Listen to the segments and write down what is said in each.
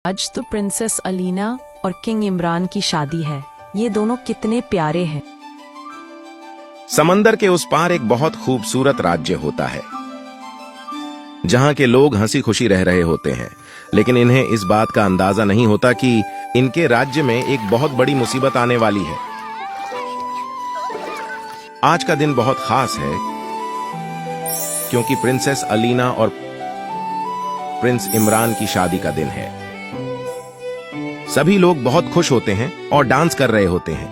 आज तो प्रिंसेस अलीना और किंग इमरान की शादी है। ये दोनों कितने प्यारे हैं। समंदर के उस पार एक बहुत खूबसूरत राज्य होता है जहां के लोग हंसी खुशी रह रहे होते हैं, लेकिन इन्हें इस बात का अंदाजा नहीं होता कि इनके राज्य में एक बहुत बड़ी मुसीबत आने वाली है। आज का दिन बहुत खास है क्योंकि प्रिंसेस अलीना और प्रिंस इमरान की शादी का दिन है। सभी लोग बहुत खुश होते हैं और डांस कर रहे होते हैं।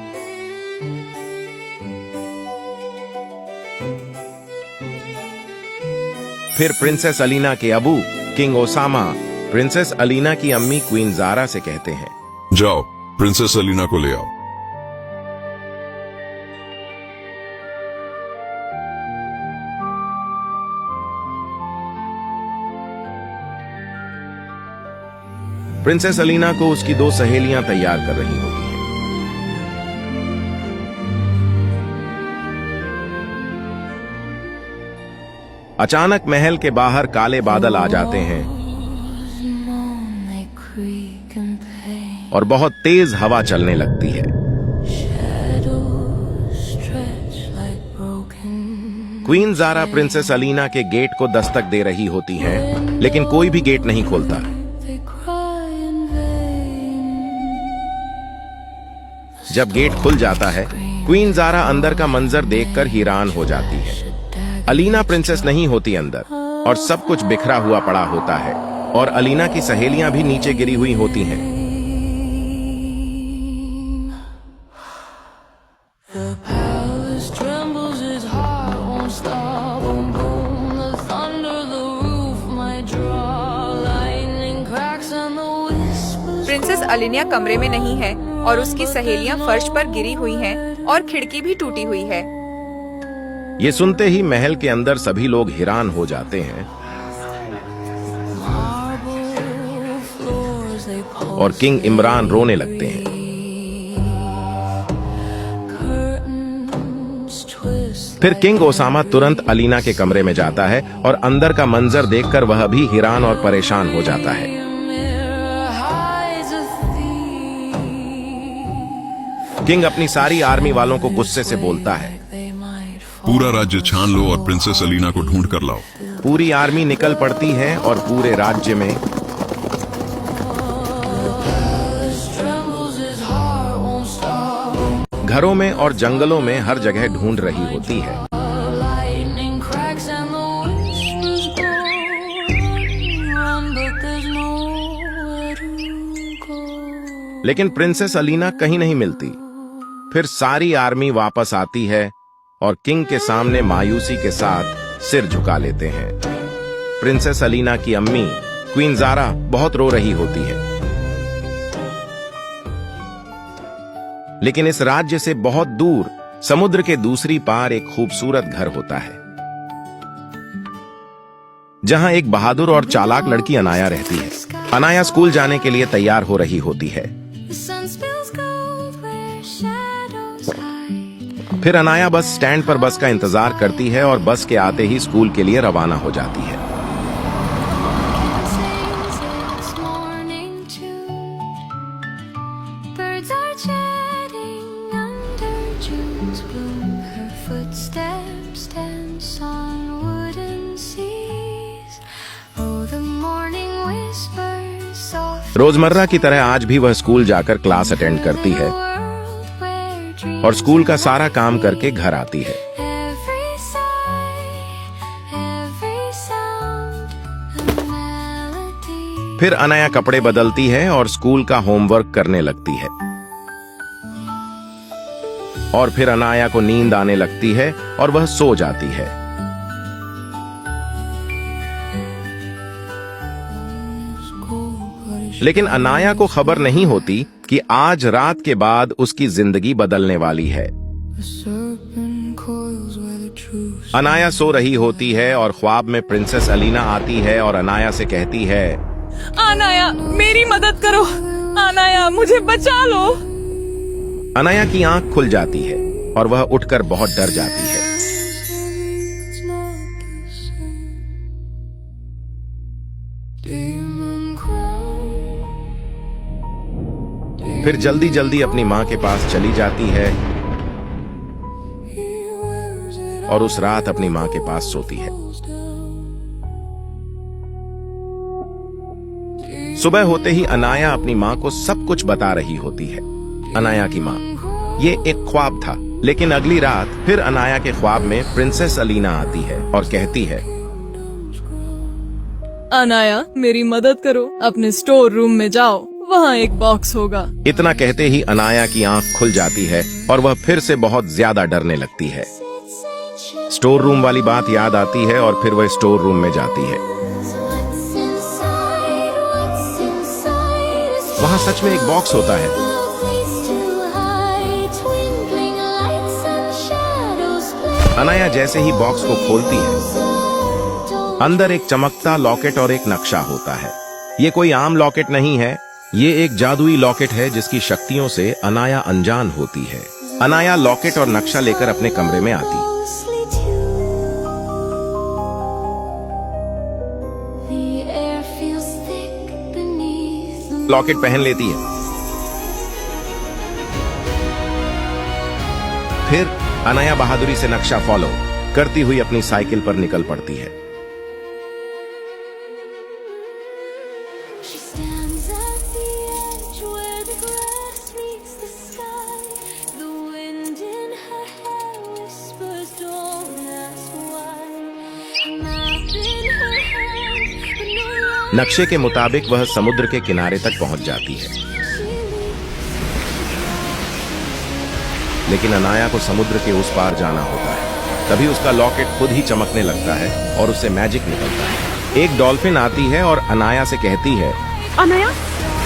फिर प्रिंसेस अलीना के Abu king Osama princess Alina की अम्मी क्वीन जारा से कहते हैं, जाओ प्रिंसेस अलीना को ले आओ। प्रिंसेस अलीना को उसकी दो सहेलियां तैयार कर रही होती हैं। अचानक महल के बाहर काले बादल आ जाते हैं और बहुत तेज हवा चलने लगती है। क्वीन जारा प्रिंसेस अलीना के गेट को दस्तक दे रही होती हैं, लेकिन कोई भी गेट नहीं खोलता। जब गेट खुल जाता है, क्वीन जारा अंदर का मंजर देखकर हैरान हो जाती है। अलीना प्रिंसेस नहीं होती अंदर, और सब कुछ बिखरा हुआ पड़ा होता है, और अलीना की सहेलियां भी नीचे गिरी हुई होती हैं। प्रिंसेस अलीना कमरे में नहीं है और उसकी सहेलियां फर्श पर गिरी हुई हैं और खिड़की भी टूटी हुई है। ये सुनते ही महल के अंदर सभी लोग हैरान हो जाते हैं और किंग इमरान रोने लगते हैं। फिर किंग ओसामा तुरंत अलीना के कमरे में जाता है और अंदर का मंजर देखकर वह भी हैरान और परेशान हो जाता है। किंग अपनी सारी आर्मी वालों को गुस्से से बोलता है, पूरा राज्य छान लो और प्रिंसेस अलीना को ढूंढ कर लाओ। पूरी आर्मी निकल पड़ती है और पूरे राज्य में घरों में और जंगलों में हर जगह ढूंढ रही होती है। लेकिन प्रिंसेस अलीना कहीं नहीं मिलती। फिर सारी आर्मी वापस आती है और किंग के सामने मायूसी के साथ सिर झुका लेते हैं। प्रिंसेस अलीना की अम्मी क्वीन जारा बहुत रो रही होती है। लेकिन इस राज्य से बहुत दूर समुद्र के दूसरी पार एक खूबसूरत घर होता है जहां एक बहादुर और चालाक लड़की अनाया रहती है। अनाया स्कूल जाने के लिए तैयार हो रही होती है। फिर अनाया बस स्टैंड पर बस का इंतजार करती है और बस के आते ही स्कूल के लिए रवाना हो जाती है। रोजमर्रा की तरह आज भी वह स्कूल जाकर क्लास अटेंड करती है और स्कूल का सारा काम करके घर आती है। फिर अनाया कपड़े बदलती है और स्कूल का होमवर्क करने लगती है। और फिर अनाया को नींद आने लगती है और वह सो जाती है। लेकिन अनाया को खबर नहीं होती कि आज रात के बाद उसकी जिंदगी बदलने वाली है। अनाया सो रही होती है और ख्वाब में प्रिंसेस अलीना आती है और अनाया से कहती है, अनाया मेरी मदद करो, अनाया मुझे बचा लो। अनाया की आंख खुल जाती है और वह उठकर बहुत डर जाती है। फिर जल्दी जल्दी अपनी माँ के पास चली जाती है और उस रात अपनी माँ के पास सोती है। सुबह होते ही अनाया अपनी माँ को सब कुछ बता रही होती है। अनाया की माँ, ये एक ख्वाब था, लेकिन अगली रात फिर अनाया के ख्वाब में प्रिंसेस अलीना आती है और कहती है, अनाया मेरी मदद करो, अपने स्टोर रूम में जाओ, वहाँ एक बॉक्स होगा। इतना कहते ही अनाया की आंख खुल जाती है और वह फिर से बहुत ज्यादा डरने लगती है। स्टोर रूम वाली बात याद आती है और फिर वह स्टोर रूम में जाती है। वहाँ सच में एक बॉक्स होता है। अनाया जैसे ही बॉक्स को खोलती है, अंदर एक चमकता लॉकेट और एक नक्शा होता है। ये कोई आम लॉकेट नहीं है, ये एक जादुई लॉकेट है जिसकी शक्तियों से अनाया अनजान होती है। अनाया लॉकेट और नक्शा लेकर अपने कमरे में आती। लॉकेट पहन लेती है। फिर अनाया बहादुरी से नक्शा फॉलो करती हुई अपनी साइकिल पर निकल पड़ती है। नक्शे के मुताबिक वह समुद्र के किनारे तक पहुंच जाती है, लेकिन अनाया को समुद्र के उस पार जाना होता है। तभी उसका लॉकेट खुद ही चमकने लगता है और उससे मैजिक निकलता है। एक डॉल्फिन आती है और अनाया से कहती है, अनाया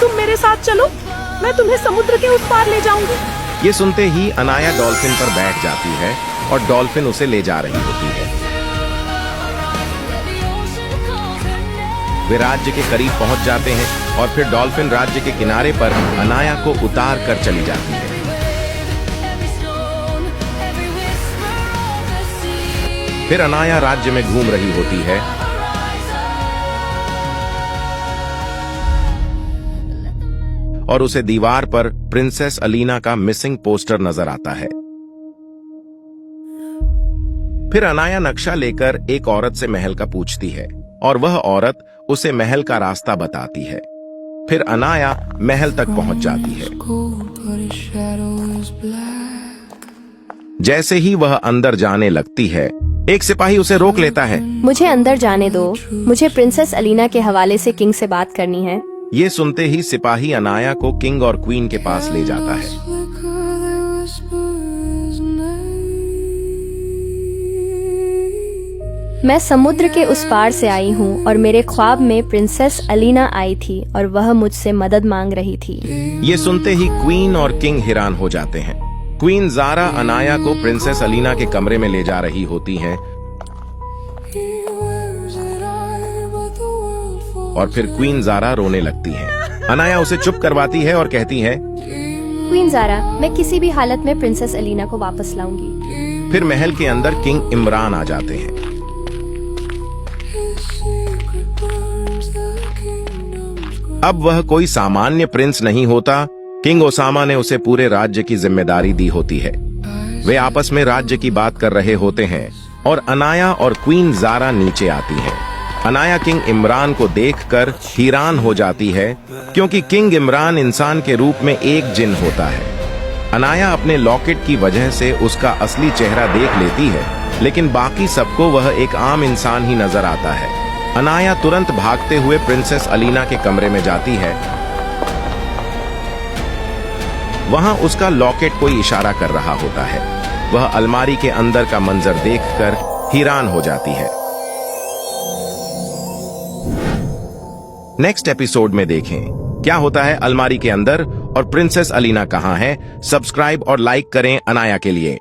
तुम मेरे साथ चलो, मैं तुम्हें समुद्र के उस पार ले जाऊंगी। ये सुनते ही अनाया डॉल्फिन पर बैठ जाती है और डॉल्फिन उसे ले जा रही होती है। वे राज्य के करीब पहुंच जाते हैं और फिर डॉल्फिन राज्य के किनारे पर अनाया को उतार कर चली जाती है। फिर अनाया राज्य में घूम रही होती है और उसे दीवार पर प्रिंसेस अलीना का मिसिंग पोस्टर नजर आता है। फिर अनाया नक्शा लेकर एक औरत से महल का पूछती है और वह औरत उसे महल का रास्ता बताती है। फिर अनाया महल तक पहुंच जाती है। जैसे ही वह अंदर जाने लगती है, एक सिपाही उसे रोक लेता है। मुझे अंदर जाने दो, मुझे प्रिंसेस अलीना के हवाले से किंग से बात करनी है। ये सुनते ही सिपाही अनाया को किंग और क्वीन के पास ले जाता है। मैं समुद्र के उस पार से आई हूँ और मेरे ख्वाब में प्रिंसेस अलीना आई थी और वह मुझसे मदद मांग रही थी। ये सुनते ही क्वीन और किंग हैरान हो जाते हैं। क्वीन ज़ारा अनाया को प्रिंसेस अलीना के कमरे में ले जा रही होती हैं और फिर क्वीन ज़ारा रोने लगती है। अनाया उसे चुप करवाती है और कहती है, क्वीन ज़ारा, मैं किसी भी हालत में प्रिंसेस अलीना को वापस लाऊंगी। फिर महल के अंदर किंग इमरान आ जाते हैं। अब वह कोई सामान्य प्रिंस नहीं होता। किंग ओसामा ने उसे पूरे राज्य की जिम्मेदारी दी होती है। वे आपस में राज्य की बात कर रहे होते हैं और अनाया और क्वीन ज़ारा नीचे आती हैं। अनाया किंग इमरान को देखकर हैरान हो जाती है, क्योंकि किंग इमरान इंसान के रूप में एक जिन होता है। अनाया अपने लॉकेट की वजह से उसका असली चेहरा देख लेती है, लेकिन बाकी सबको वह एक आम इंसान ही नजर आता है। अनाया तुरंत भागते हुए प्रिंसेस अलीना के कमरे में जाती है। वहां उसका लॉकेट कोई इशारा कर रहा होता है। वह अलमारी के अंदर का मंजर देखकर हैरान हो जाती है। नेक्स्ट एपिसोड में देखें क्या होता है अलमारी के अंदर और प्रिंसेस अलीना कहां है। सब्सक्राइब और लाइक करें अनाया के लिए।